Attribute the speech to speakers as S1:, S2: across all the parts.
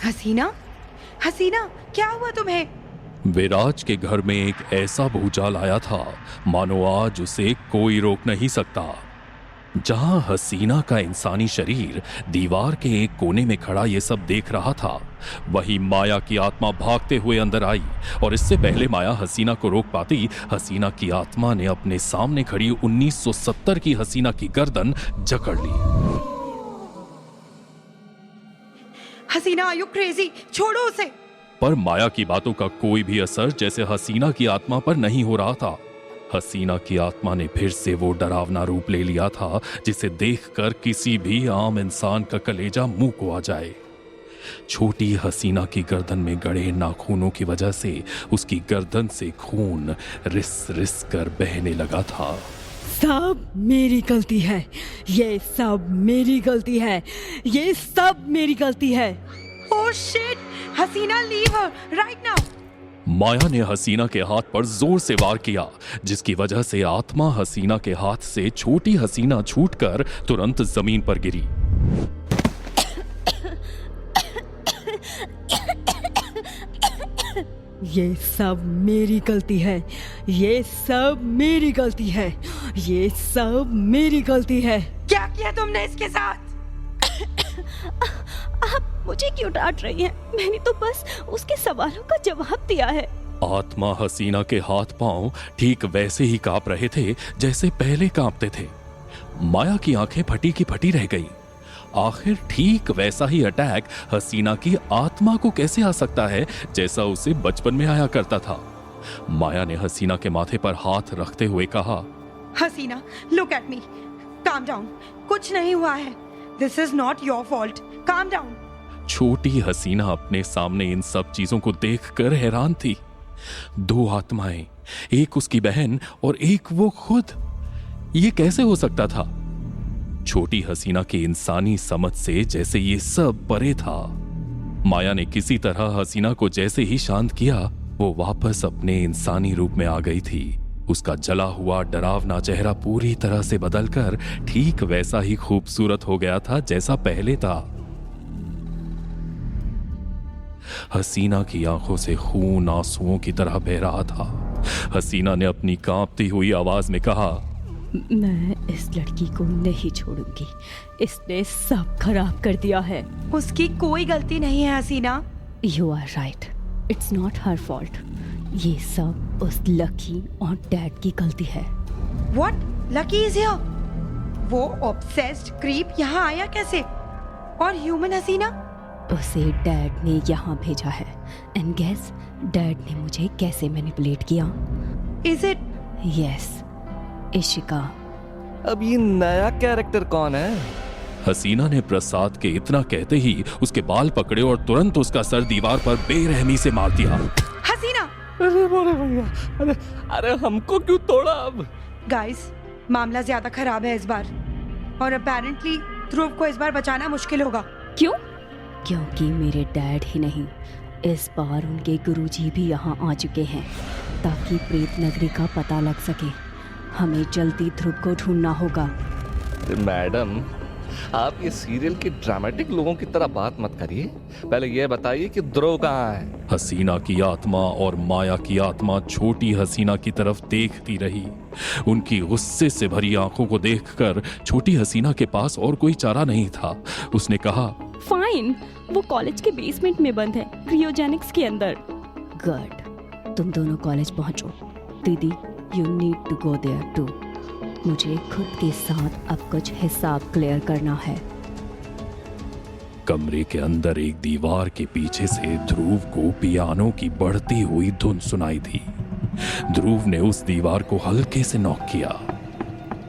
S1: हसीना, हसीना, क्या हुआ तुम्हें?
S2: विराज के घर में एक ऐसा भूचाल आया था मानो आज उसे कोई रोक नहीं सकता। जहां हसीना का इंसानी शरीर दीवार के एक कोने में खड़ा ये सब देख रहा था, वहीं माया की आत्मा भागते हुए अंदर आई और इससे पहले माया हसीना को रोक पाती, हसीना की आत्मा ने अपने सामने खड़ी 1970 की हसीना की गर्दन जकड़ ली।
S1: हसीना, आर यू क्रेजी? छोड़ो उसे।
S2: पर माया की बातों का कोई भी असर जैसे हसीना की आत्मा पर नहीं हो रहा था। हसीना की आत्मा ने फिर से वो डरावना रूप ले लिया था जिसे देखकर किसी भी आम इंसान का कलेजा मुंह को आ जाए। छोटी हसीना की गर्दन में गड़े नाखूनों की वजह से उसकी गर्दन से खून रिस रिस कर बहने लगा था।
S3: सब मेरी गलती है, ये सब मेरी गलती है, ये सब मेरी गलती है।
S1: Oh shit! Haseena, leave her right now.
S2: Maya ने हसीना के हाथ पर जोर से वार किया, जिसकी वजह से आत्मा हसीना के हाथ से छोटी हसीना छूटकर तुरंत जमीन पर गिरी।
S3: ये सब मेरी गलती है, ये सब मेरी गलती है, ये सब मेरी गलती है।
S1: क्या किया तुमने इसके साथ?
S3: आप मुझे क्यों डांट रही हैं? मैंने तो बस उसके सवालों का जवाब दिया है।
S2: आत्मा हसीना के हाथ पांव ठीक वैसे ही कांप रहे थे जैसे पहले कांपते थे। माया की आंखें फटी की फटी रह गई। आखिर ठीक वैसा ही अटैक हसीना की आत्मा को कैसे आ सकता है जैसा उसे बचपन में आया करता था। माया ने हसीना के माथे पर हाथ रखते हुए कहा,
S1: हसीना, look at me, calm down, कुछ नहीं हुआ है, this is not your fault, calm down.
S2: छोटी हसीना अपने सामने इन सब चीजों को देखकर हैरान थी। दो आत्माएं, एक उसकी बहन और एक वो खुद, ये कैसे हो सकता था? छोटी हसीना की इंसानी समझ से जैसे ये सब परे था। माया ने किसी तरह हसीना को जैसे ही शांत किया, वो वापस अपने इंसानी रूप में आ गई थी। उसका जला हुआ डरावना चेहरा पूरी तरह से बदलकर ठीक वैसा ही खूबसूरत हो गया था जैसा पहले था। हसीना की आंखों से खून आंसुओं की तरह बह रहा था। हसीना ने अपनी कांपती हुई आवाज में कहा,
S3: मैं इस लड़की को नहीं छोड़ूंगी, इसने सब खराब कर दिया है।
S1: उसकी कोई गलती नहीं है Haseena.
S3: You are right, it's not her fault. ये सब उस लकी और डैड की गलती है।
S1: व्हाट? Lucky is here? वो ऑब्सेस्ड क्रीप यहाँ आया कैसे? और ह्यूमन हसीना?
S3: उसे डैड ने यहाँ भेजा है। एंड गेस डैड ने मुझे कैसे मैनिपुलेट किया?
S1: Is it?
S3: यस, इशिका।
S4: अब ये नया कैरेक्टर कौन है?
S2: हसीना ने प्रसाद के इतना कहते ही उसके बाल पकड़े और तुरंत उसका सर दीवार पर बेरहमी से मार दिया।
S1: हसीना!
S4: अरे बोले भैया, अरे हमको क्यों तोड़ा? अब
S1: गाइस, मामला ज्यादा खराब है इस बार, और अपेरेंटली ध्रुव को इस बार बचाना मुश्किल होगा।
S3: क्यों? क्योंकि मेरे डैड ही नहीं, इस बार उनके गुरुजी भी यहाँ आ चुके हैं, ताकि प्रेत नगरी का पता लग सके। हमें जल्दी ध्रुव को ढूंढना होगा।
S4: मैडम, आप ये सीरियल के ड्रामेटिक लोगों की तरह बात मत करिए। पहले ये बताइए कि ध्रुव कहाँ है?
S2: हसीना की आत्मा और माया की आत्मा छोटी हसीना की तरफ देखती रही। उनकी गुस्से से भरी आंखों को देखकर छोटी हसीना के पास और कोई चारा नहीं था। उसने कहा,
S3: फाइन, वो कॉलेज के बेसमेंट में बंद है, क्रियोजेनिक्स के अंदर। गुड, तुम दोनों कॉलेज पहुंचो। दीदी, you need to go there too. मुझे खुद के साथ अब कुछ हिसाब क्लियर करना है।
S2: कमरे के अंदर एक दीवार के पीछे से ध्रुव को पियानो की बढ़ती हुई धुन सुनाई दी। ध्रुव ने उस दीवार को हल्के से नॉक किया।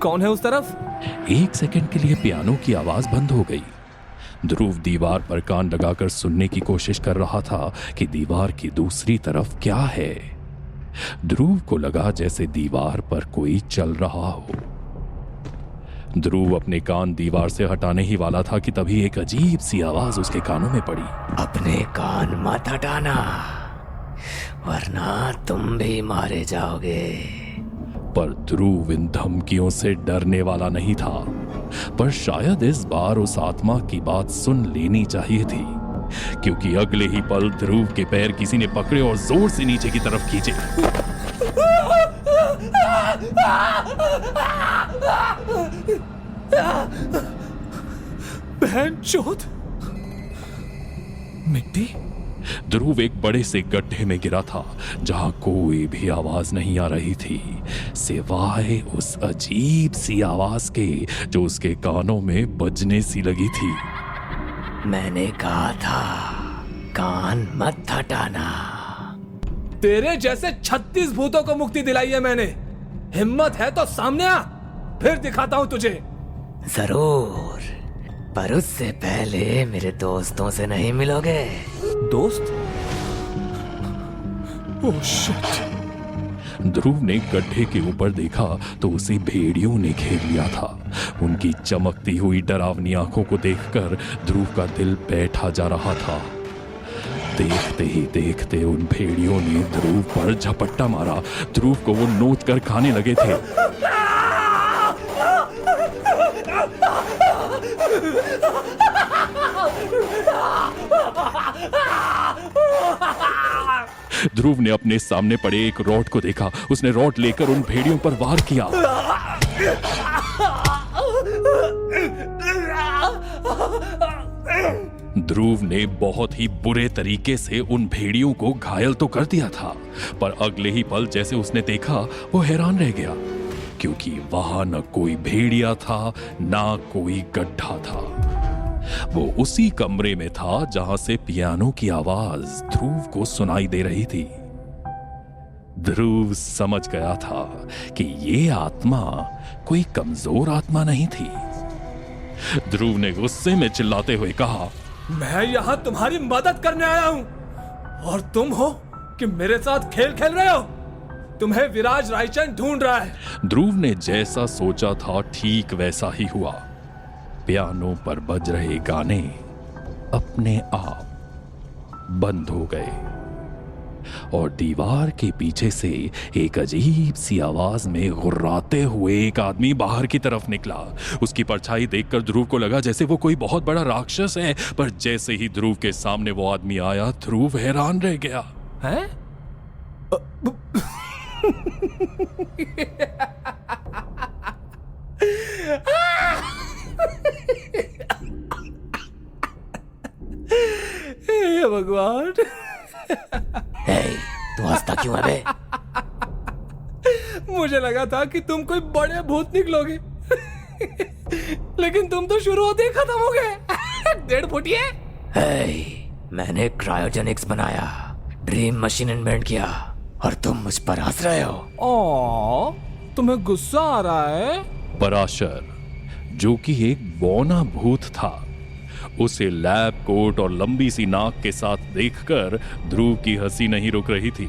S4: कौन है उस तरफ?
S2: एक सेकंड के लिए पियानो की आवाज बंद हो गई। ध्रुव दीवार पर कान लगाकर सुनने की कोशिश कर रहा था कि दीवार की दूसरी तरफ क्या है। ध्रुव को लगा जैसे दीवार पर कोई चल रहा हो। ध्रुव अपने कान दीवार से हटाने ही वाला था कि तभी एक अजीब सी आवाज उसके कानों में पड़ी।
S5: अपने कान मत हटाना, वरना तुम भी मारे जाओगे।
S2: पर ध्रुव इन धमकियों से डरने वाला नहीं था, पर शायद इस बार उस आत्मा की बात सुन लेनी चाहिए थी। क्योंकि अगले ही पल ध्रुव के पैर किसी ने पकड़े और जोर से नीचे की तरफ खींचे।
S6: बहनचोद! मिट्टी?
S2: ध्रुव एक बड़े से गड्ढे में गिरा था जहां कोई भी आवाज नहीं आ रही थी सिवाय उस अजीब सी आवाज के जो उसके कानों में बजने सी लगी थी।
S5: मैंने कहा था कान मत हटाना।
S6: तेरे जैसे 36 भूतों को मुक्ति दिलाई है मैंने। हिम्मत है तो सामने आ, फिर दिखाता हूं तुझे।
S5: जरूर, पर उससे पहले मेरे दोस्तों से नहीं मिलोगे।
S6: दोस्त? Oh shit!
S2: ध्रुव ने गड्ढे के ऊपर देखा तो उसे भेड़ियों ने घेर लिया था। उनकी चमकती हुई डरावनी आंखों को देखकर ध्रुव का दिल बैठा जा रहा था। देखते ही देखते उन भेड़ियों ने ध्रुव पर झपट्टा मारा। ध्रुव को वो नोच कर खाने लगे थे। ध्रुव ने अपने सामने पड़े एक रॉड को देखा। उसने रॉड लेकर उन भेड़ियों पर वार किया। ध्रुव ने बहुत ही बुरे तरीके से उन भेड़ियों को घायल तो कर दिया था, पर अगले ही पल जैसे उसने देखा वो हैरान रह गया, क्योंकि वहां न कोई भेड़िया था ना कोई गड्ढा था। वो उसी कमरे में था जहां से पियानो की आवाज ध्रुव को सुनाई दे रही थी। ध्रुव समझ गया था कि ये आत्मा कोई कमजोर आत्मा नहीं थी। ध्रुव ने गुस्से में चिल्लाते हुए कहा,
S6: मैं यहां तुम्हारी मदद करने आया हूं और तुम हो कि मेरे साथ खेल खेल रहे हो। तुम्हें विराज रायचंद ढूंढ रहा है।
S2: ध्रुव ने जैसा सोचा था ठीक वैसा ही हुआ। पियानो पर बज रहे गाने अपने आप बंद हो गए और दीवार के पीछे से एक अजीब सी आवाज में गुर्राते हुए एक आदमी बाहर की तरफ निकला। उसकी परछाई देखकर ध्रुव को लगा जैसे वो कोई बहुत बड़ा राक्षस है, पर जैसे ही ध्रुव के सामने वो आदमी आया, ध्रुव हैरान रह गया।
S6: हैं? हे भगवान!
S5: हे, तू हंसता क्यों है बे?
S6: मुझे लगा था कि तुम कोई बड़े भूत निकलोगे, लेकिन तुम तो शुरू होते ही खत्म हो गए। 1.5 फुटिए।
S5: हे, मैंने क्रायोजेनिक्स बनाया, ड्रीम मशीन इन्वेंट किया और तुम मुझ पर हंस रहे हो।
S6: ओ, तुम्हें गुस्सा आ रहा है?
S2: पराशर, जो कि एक बौना भूत था, उसे लैब कोट और लंबी सी नाक के साथ देखकर ध्रुव की हंसी नहीं रुक रही थी।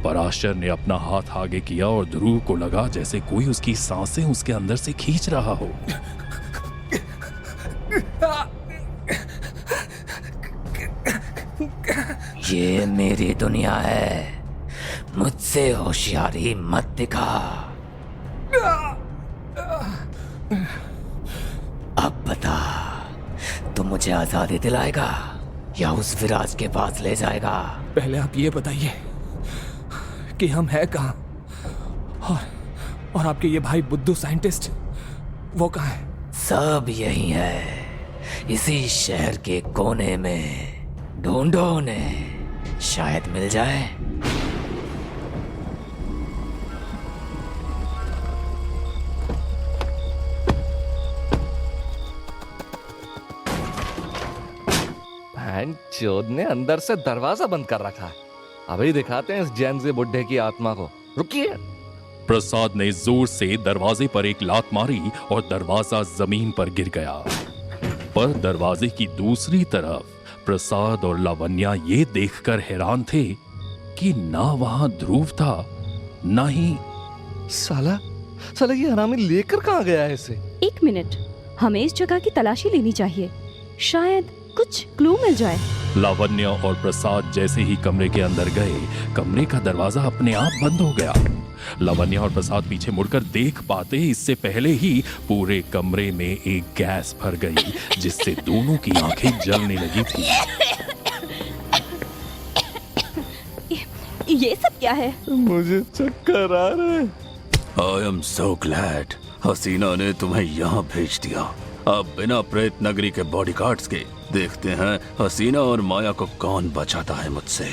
S2: पराशर ने अपना हाथ आगे किया और ध्रुव को लगा जैसे कोई उसकी सांसें उसके अंदर से खींच रहा हो।
S5: ये मेरी दुनिया है, मुझसे होशियारी मत दिखा। अब बता, तू मुझे आजादी दिलाएगा या उस विराज के पास ले जाएगा?
S6: पहले आप ये बताइए कि हम हैं कहाँ, और आपके ये भाई बुद्धू साइंटिस्ट वो कहाँ है?
S5: सब यही है, इसी शहर के कोने में। ढूंढो उन्हें, शायद मिल जाए।
S4: चोद ने अंदर से दरवाजा बंद कर रखा है। अभी दिखाते हैं इस जैन से बुड्ढे की आत्मा को। रुकिए।
S2: प्रसाद ने जोर से दरवाजे पर एक लात मारी और दरवाजा जमीन पर गिर गया। पर दरवाजे की दूसरी तरफ प्रसाद और लावण्या ये देखकर हैरान थे कि ना वहां ध्रुव था ना ही।
S4: साला ये हरामी लेकर कहां गया है इसे?
S3: 1 मिनट, हमें इस जगह की तलाशी लेनी चाहिए, शायद कुछ क्लू मिल जाए।
S2: लावण्य और प्रसाद जैसे ही कमरे के अंदर गए, कमरे का दरवाजा अपने आप बंद हो गया। लावण्य और प्रसाद पीछे मुड़कर देख पाते इससे पहले ही पूरे कमरे में एक गैस भर गई, जिससे दोनों की आंखें जलने लगी थी।
S3: ये सब क्या है?
S4: मुझे चक्कर आ रहे हैं।
S7: आई एम सो ग्लैड हसीना ने तुम्हें यहाँ भेज दिया। अब बिना प्रेत नगरी के बॉडीगार्ड्स के देखते हैं हसीना और माया को कौन बचाता है मुझसे।